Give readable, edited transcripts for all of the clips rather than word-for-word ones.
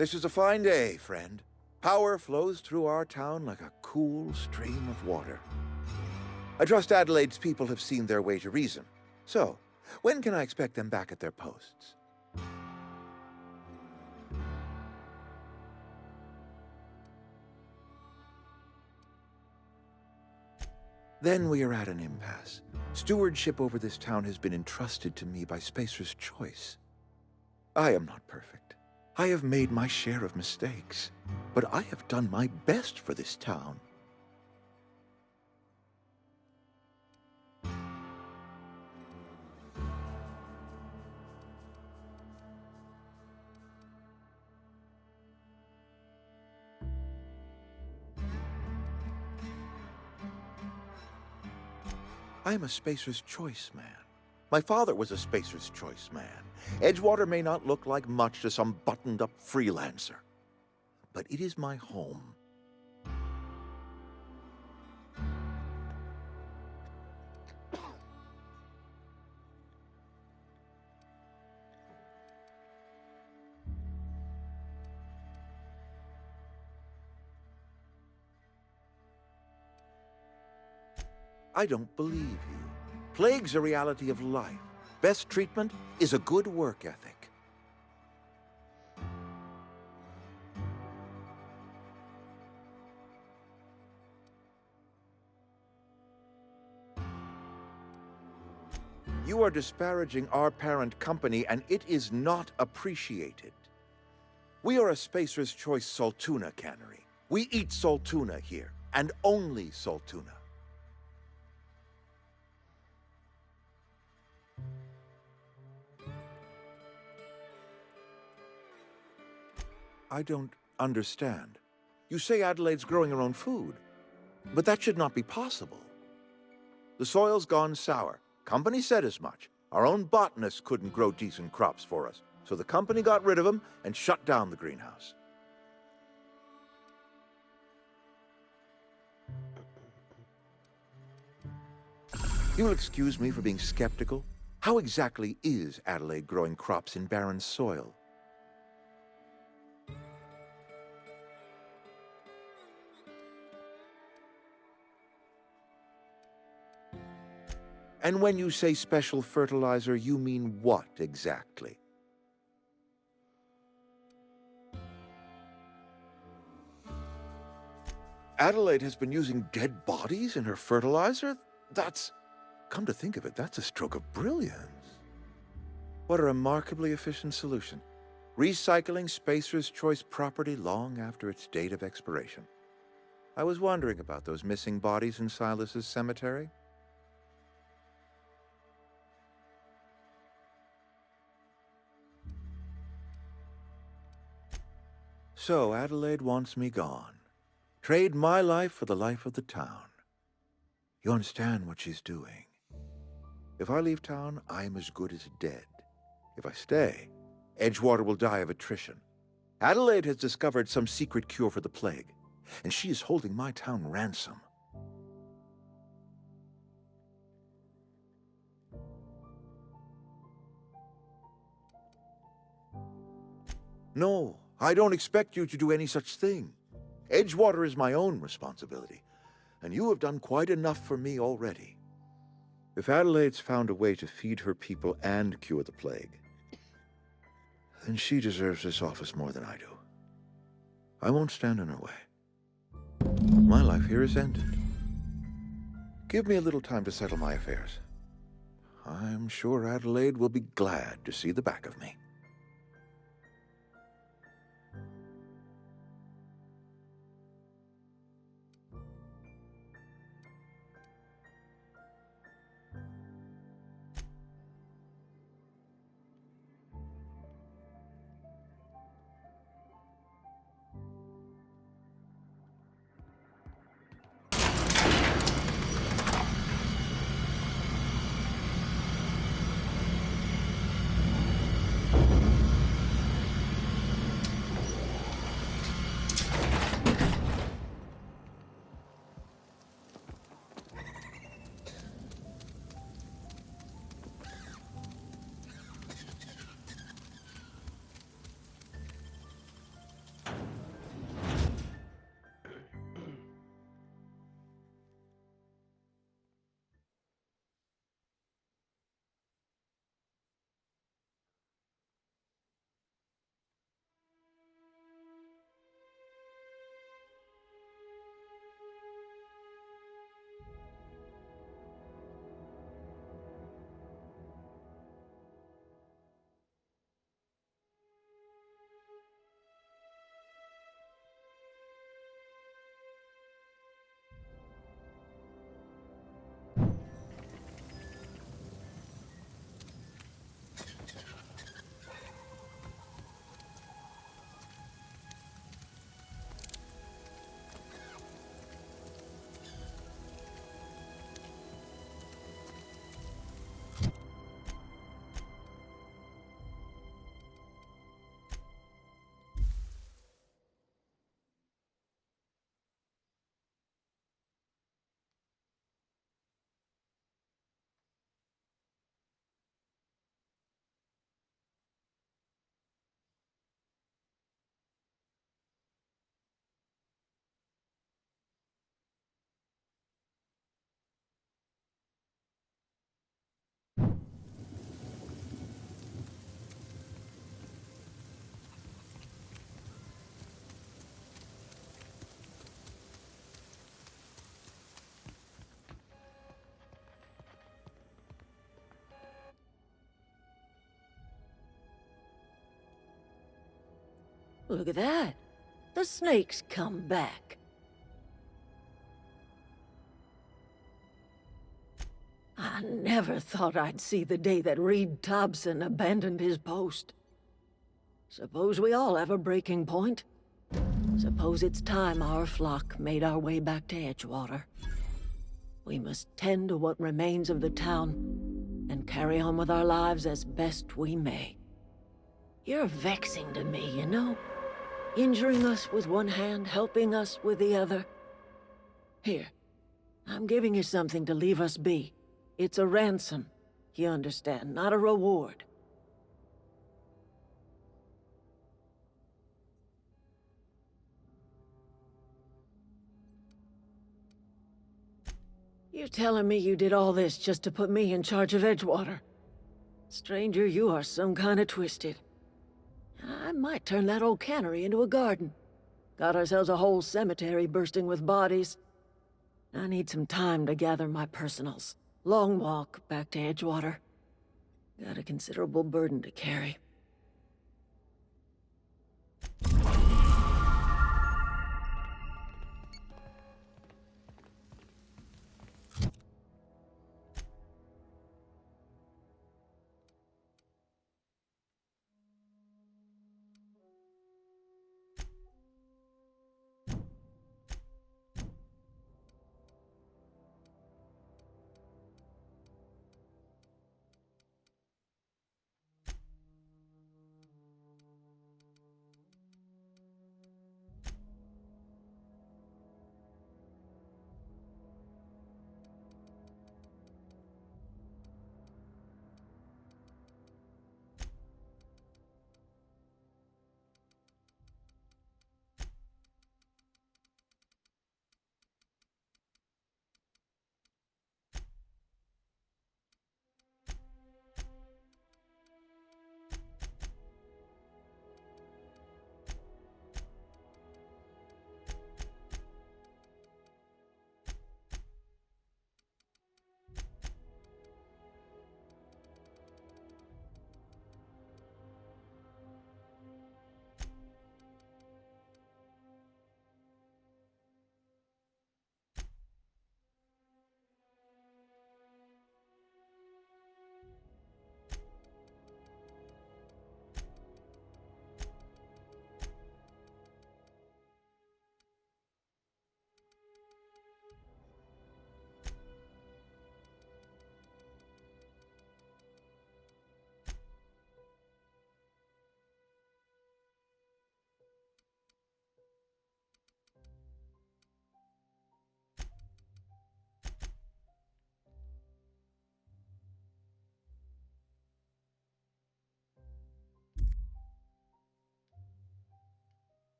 This is a fine day, friend. Power flows through our town like a cool stream of water. I trust Adelaide's people have seen their way to reason. So, when can I expect them back at their posts? Then we are at an impasse. Stewardship over this town has been entrusted to me by Spacer's Choice. I am not perfect. I have made my share of mistakes, but I have done my best for this town. I am a Spacer's Choice man. My father was a Spacer's Choice man. Edgewater may not look like much to some buttoned-up freelancer, but it is my home. I don't believe you. Plague's a reality of life. Best treatment is a good work ethic. You are disparaging our parent company, and it is not appreciated. We are a Spacer's Choice Saltuna cannery. We eat Saltuna here, and only Saltuna. I don't understand. You say Adelaide's growing her own food, but that should not be possible. The soil's gone sour. Company said as much. Our own botanists couldn't grow decent crops for us, so the company got rid of them and shut down the greenhouse. You'll excuse me for being skeptical. How exactly is Adelaide growing crops in barren soil? And when you say special fertilizer, you mean what exactly? Adelaide has been using dead bodies in her fertilizer? Come to think of it, that's a stroke of brilliance. What a remarkably efficient solution. Recycling Spacer's Choice property long after its date of expiration. I was wondering about those missing bodies in Silas's cemetery. So Adelaide wants me gone. Trade my life for the life of the town. You understand what she's doing. If I leave town, I am as good as dead. If I stay, Edgewater will die of attrition. Adelaide has discovered some secret cure for the plague, and she is holding my town ransom. No, I don't expect you to do any such thing. Edgewater is my own responsibility, and you have done quite enough for me already. If Adelaide's found a way to feed her people and cure the plague, then she deserves this office more than I do. I won't stand in her way. My life here is ended. Give me a little time to settle my affairs. I'm sure Adelaide will be glad to see the back of me. Look at that. The snake's come back. I never thought I'd see the day that Reed Thompson abandoned his post. Suppose we all have a breaking point. Suppose it's time our flock made our way back to Edgewater. We must tend to what remains of the town and carry on with our lives as best we may. You're vexing to me, you know? Injuring us with one hand, helping us with the other. Here, I'm giving you something to leave us be. It's a ransom, you understand, not a reward. You telling me you did all this just to put me in charge of Edgewater? Stranger, you are some kind of twisted. I might turn that old cannery into a garden. Got ourselves a whole cemetery bursting with bodies. I need some time to gather my personals. Long walk back to Edgewater. Got a considerable burden to carry.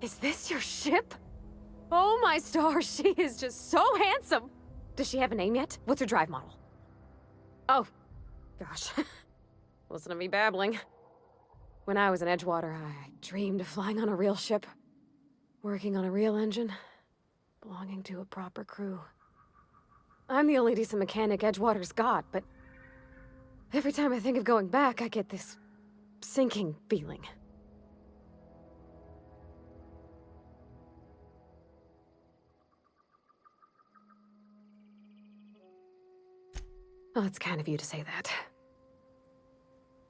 Is this your ship? Oh my stars, she is just so handsome! Does she have a name yet? What's her drive model? Oh, gosh. Listen to me babbling. When I was in Edgewater, I dreamed of flying on a real ship. Working on a real engine. Belonging to a proper crew. I'm the only decent mechanic Edgewater's got, but every time I think of going back, I get this sinking feeling. Well, it's kind of you to say that.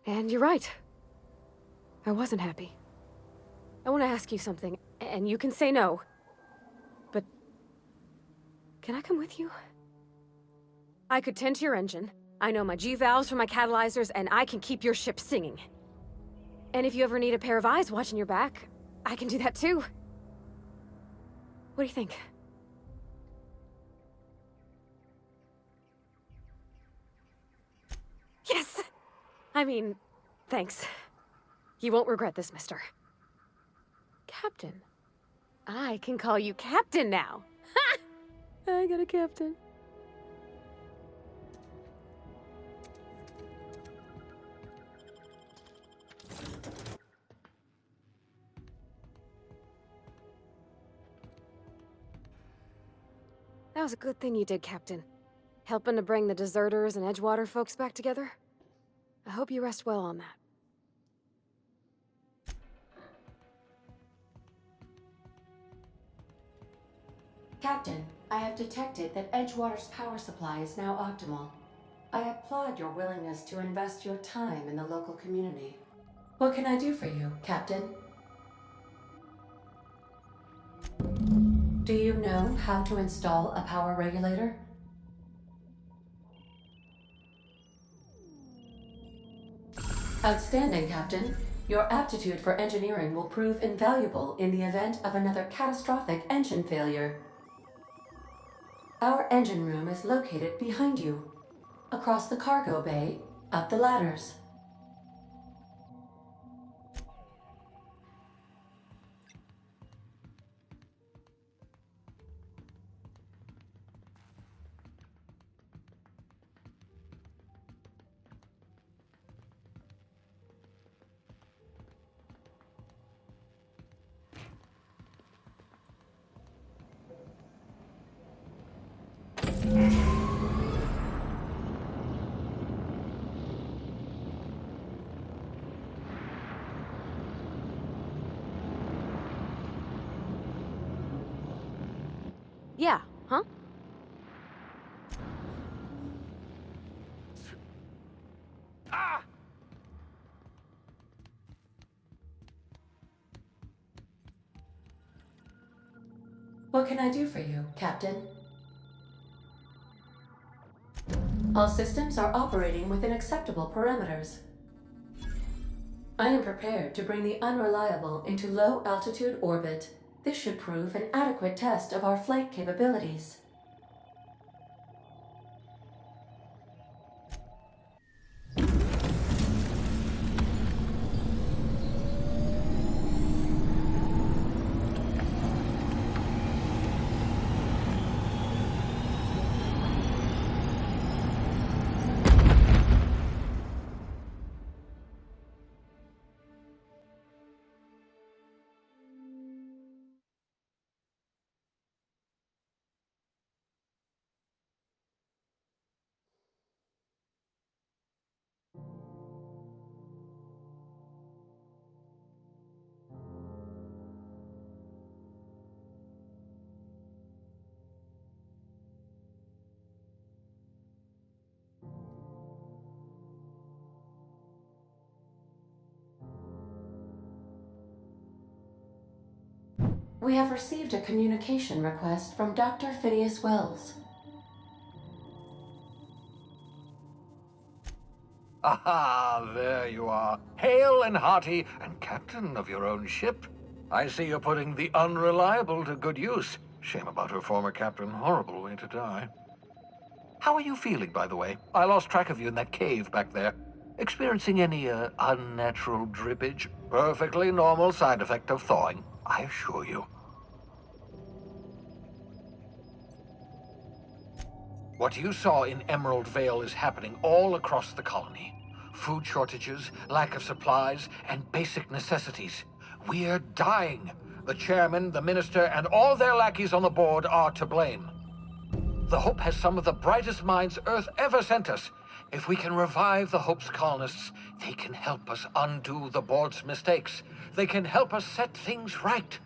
And you're right. I wasn't happy. I want to ask you something, and you can say no. But can I come with you? I could tend to your engine. I know my G-valves for my catalyzers, and I can keep your ship singing. And if you ever need a pair of eyes watching your back, I can do that too. What do you think? Yes! I mean, thanks. You won't regret this, mister. Captain. I can call you Captain now. Ha! I got a captain. That was a good thing you did, Captain. Helping to bring the deserters and Edgewater folks back together. I hope you rest well on that. Captain, I have detected that Edgewater's power supply is now optimal. I applaud your willingness to invest your time in the local community. What can I do for you, Captain? Do you know how to install a power regulator? Outstanding, Captain. Your aptitude for engineering will prove invaluable in the event of another catastrophic engine failure. Our engine room is located behind you. Across the cargo bay, up the ladders. Yeah, huh? What can I do for you, Captain? All systems are operating within acceptable parameters. I am prepared to bring the Unreliable into low-altitude orbit. This should prove an adequate test of our flight capabilities. We have received a communication request from Dr. Phineas Wells. Aha, there you are. Hale and hearty, and captain of your own ship. I see you're putting the Unreliable to good use. Shame about her former captain. Horrible way to die. How are you feeling, by the way? I lost track of you in that cave back there. Experiencing any unnatural drippage? Perfectly normal side effect of thawing, I assure you. What you saw in Emerald Vale is happening all across the colony. Food shortages, lack of supplies, and basic necessities. We're dying. The chairman, the minister, and all their lackeys on the board are to blame. The Hope has some of the brightest minds Earth ever sent us. If we can revive the Hope's colonists, they can help us undo the board's mistakes. They can help us set things right.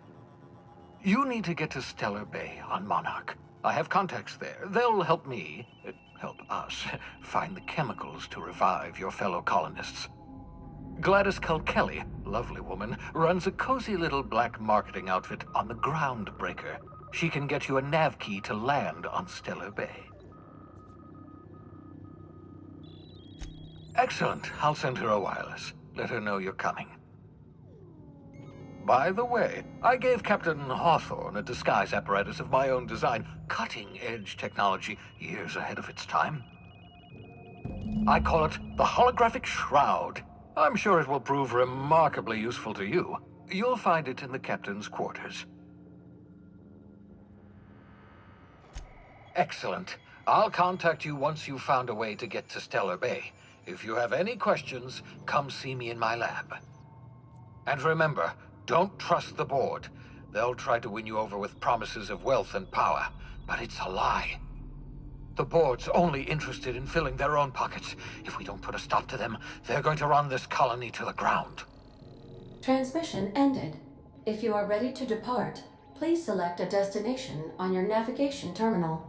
You need to get to Stellar Bay on Monarch. I have contacts there. They'll help me, help us, find the chemicals to revive your fellow colonists. Gladys Kelly, lovely woman, runs a cozy little black marketing outfit on the Groundbreaker. She can get you a nav key to land on Stellar Bay. Excellent. I'll send her a wireless. Let her know you're coming. By the way, I gave Captain Hawthorne a disguise apparatus of my own design, cutting-edge technology years ahead of its time. I call it the Holographic Shroud. I'm sure it will prove remarkably useful to you. You'll find it in the captain's quarters. Excellent. I'll contact you once you've found a way to get to Stellar Bay. If you have any questions, come see me in my lab. And remember, don't trust the board. They'll try to win you over with promises of wealth and power, but it's a lie. The board's only interested in filling their own pockets. If we don't put a stop to them, they're going to run this colony to the ground. Transmission ended. If you are ready to depart, please select a destination on your navigation terminal.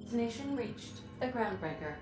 Destination reached. The Groundbreaker.